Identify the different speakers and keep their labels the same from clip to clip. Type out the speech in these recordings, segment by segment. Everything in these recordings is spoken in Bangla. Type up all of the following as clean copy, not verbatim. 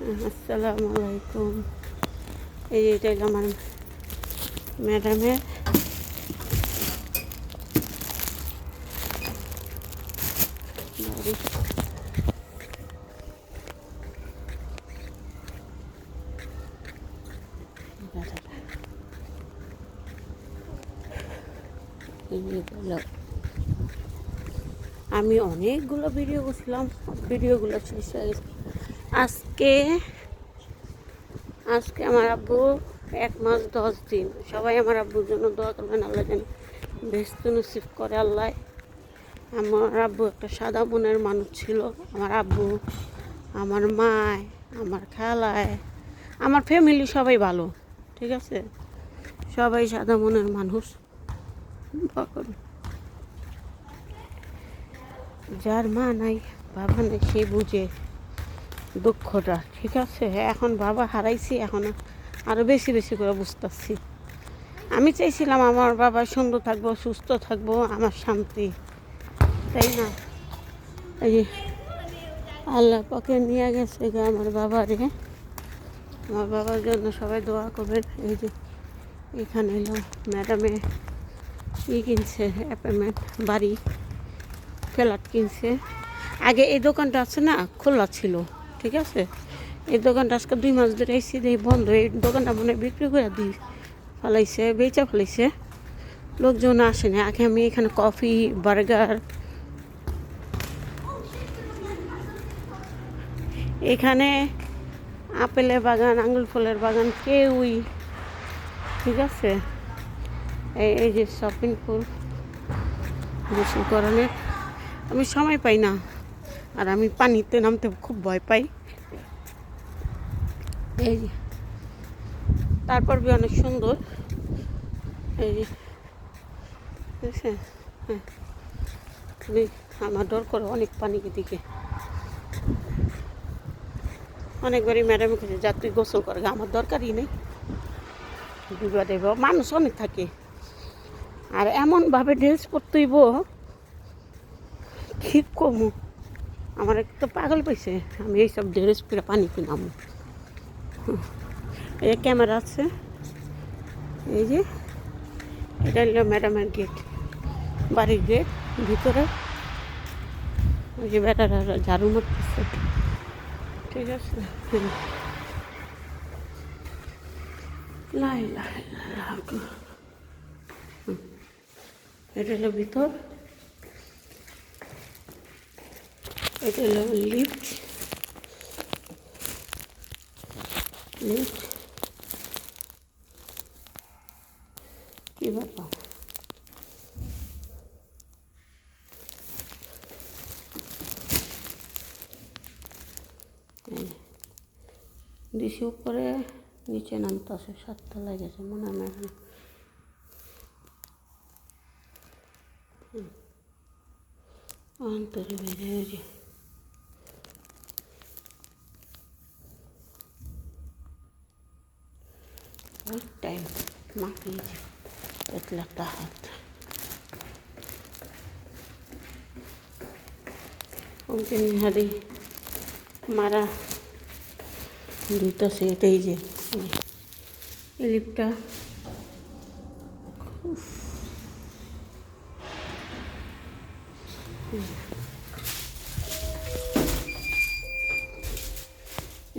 Speaker 1: আসসালামু আলাইকুম। এটা হলো আমার ম্যাডামের বাড়ি। আমি অনেকগুলো ভিডিও করছিলাম, ভিডিওগুলো শেষ হয়ে গেছে। আজকে আমার আব্বু 1 মাস 10 দিন। সবাই আমার আব্বুর জন্য দোয়া করবেন, আল্লাহ যেন বেহেশত নসিব করে আল্লাহ। আমার আব্বু একটা সাদা মনের মানুষ ছিল। আমার আব্বু, আমার মায়, আমার খালায়, আমার ফ্যামিলি সবাই ভালো, ঠিক আছে? সবাই সাদা মনের মানুষ। যার মা নাই, বাবা নেই, সে বুঝে দুঃখটা, ঠিক আছে? এখন বাবা হারাইছি, এখন আরও বেশি বেশি করে বুঝতেছি। আমি চাইছিলাম আমার বাবা সুন্দর থাকবো, সুস্থ থাকবো, আমার শান্তি, তাই না? এই যে আল্লাহ পাকে নিয়ে গেছে আমার বাবারে। আমার বাবার জন্য সবাই দোয়া করবেন। এই যে এখানে এলো ম্যাডামে কিনছে, অ্যাপার্টমেন্ট, বাড়ি, ফ্ল্যাট কিনছে। আগে এই দোকানটা আছে না, খোলা ছিল, ঠিক আছে? এই দোকানটা আজকে 2 মাস ধরে এসেছি, এই বন্ধ। এই দোকানটা মনে বিক্রি করে দিই ফেলাইছে, বেচা ফেলাইছে, লোকজন আসে না। আগে আমি এখানে কফি, বার্গার, এখানে আপেলের বাগান, আঙুল ফলের বাগান, কেউই, ঠিক আছে? এই যে শপিং পুল, গোসল করানোর আমি সময় পাই না, আর আমি পানিতে নামতে খুব ভয় পাই। এই যে তারপর বি অনেক সুন্দর। এই যে বুঝছেন? হ্যাঁ, আমার ডর করে অনেক পানিকে দিকে। অনেকবারই ম্যাডাম কাছে যা তুই গোসল করে, আমার দরকারই নেই, বিবাদে মানুষ অনেক থাকে, আর এমনভাবে ড্রেস পরতেইব ঠিক কমু। আমার একটা পাগল পাইছে, আমি এইসব ড্রেস পরে পানিতে নামো। এই ক্যামেরা আছে, এই যে এটা হলো ম্যাডামের গেট, বাড়ির গেট ভিতরে। ওই যে বেটারা ঝাড়ু মারতেছে, ঠিক আছে? এটা হলো ভিতর, এটা হলো লিফট। কি ব্যাপার? দিশি উপরে, নিচে নামতে আসে, 7 তলায় গেছে মনে হয় ম্যাডাম। অন্তরে বেরিয়ে যে টাইম মাখিয়েছে 1 লাখ হাত। ওকে হারি মারা দুইটা সেট। এই যে এই লিপটা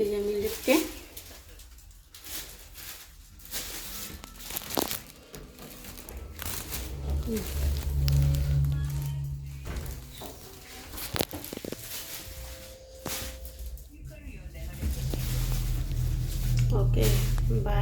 Speaker 1: এই যে আমি লিপটে ওকে বাই।